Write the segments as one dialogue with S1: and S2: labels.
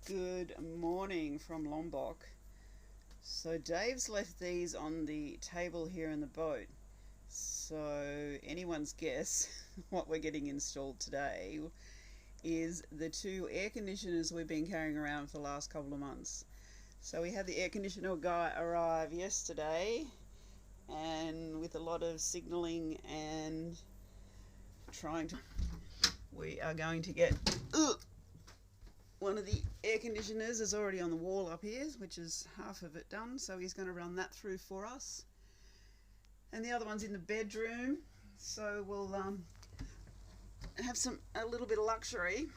S1: Good morning from Lombok. So Dave's left these on the table here in the boat. So anyone's guess what we're getting installed today is the two air conditioners we've been carrying around for the last couple of months. So we had the air conditioner guy arrive yesterday, and with a lot of signalling and we are going to get one of the air conditioners is already on the wall up here, which is half of it done, so he's going to run that through for us. And the other one's in the bedroom, so we'll have a little bit of luxury.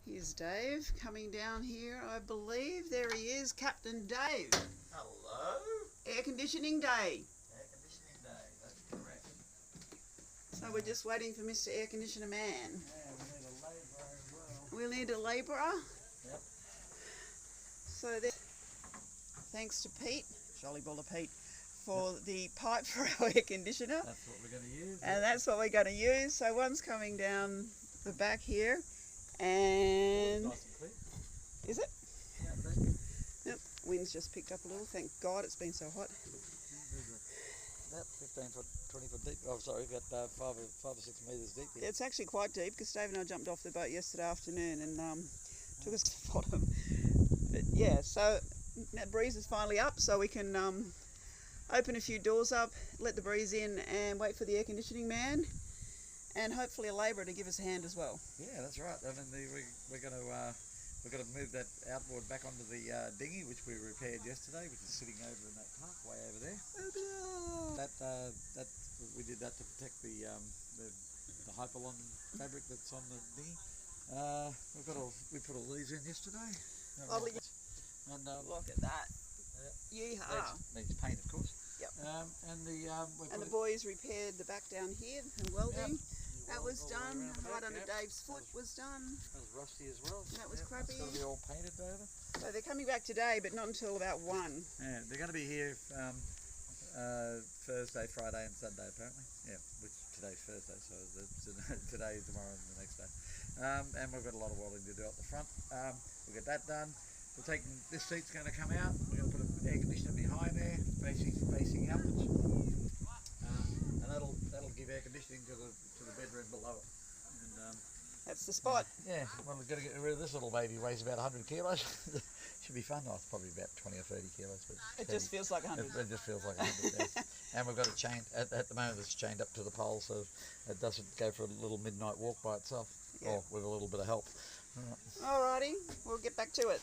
S1: Here's Dave coming down here, I believe. There he is, Captain Dave.
S2: Hello.
S1: Air conditioning day.
S2: Air conditioning day, that's correct.
S1: So we're just waiting for Mr. Air Conditioner Man.
S2: Yeah, we need a labourer as well.
S1: We'll need a labourer.
S2: Yep.
S1: So thanks to Pete, Jolly Baller Pete, for the pipe for our air conditioner.
S2: That's what we're going to use.
S1: And that's what we're going to use. So one's coming down the back here, and
S2: Nice and clear.
S1: is it?
S2: Yeah,
S1: Yep. Wind's just picked up a little. Thank God, it's been so hot.
S2: about 15 foot, 20 foot deep. Oh, sorry, about 5 or 6 metres deep here.
S1: It's actually quite deep because Dave and I jumped off the boat yesterday afternoon and took us to the bottom. But yeah, so that breeze is finally up, so we can open a few doors up, let the breeze in, and wait for the air conditioning man, and hopefully a labourer to give us a hand as well.
S2: Yeah, that's right. I mean, we're going to move that outboard back onto the dinghy, which we repaired yesterday, which is sitting over in that park way over there. That we did that to protect the Hyperlon fabric that's on the dinghy. We put all these in yesterday.
S1: Lovely.
S2: And
S1: Look at that. Yeehaw.
S2: needs paint, of course.
S1: Yep.
S2: And
S1: the boys repaired the back down here and welding.
S2: Yep.
S1: That was
S2: All the way
S1: done.
S2: around the
S1: Right
S2: back,
S1: under
S2: yep.
S1: Dave's foot was done.
S2: That was rusty as well.
S1: That was
S2: Yep,
S1: crappy.
S2: It's got to be all painted over.
S1: So they're coming back today, but not until about 1.
S2: Yeah, they're going to be here Thursday, Friday, and Sunday apparently. Yeah, which today's Thursday, so today, tomorrow, and the next day. And we've got a lot of welding to do up the front. We'll get that done. We're taking this seat's going to come out. We're going to put an air conditioner behind there, facing outwards, and that'll give air conditioning to the bedroom below it. And,
S1: That's the spot.
S2: yeah, well, we've got to get rid of this little baby. Weighs about 100 kilos. Should be fun. Oh, it's probably about 20 or 30 kilos. But
S1: It just feels like 100.
S2: it just feels like 100. Yeah. And we've got it chained. At the moment, it's chained up to the pole, so it doesn't go for a little midnight walk by itself,
S1: Yeah.
S2: or with a little bit of help.
S1: Alrighty, we'll get back to it.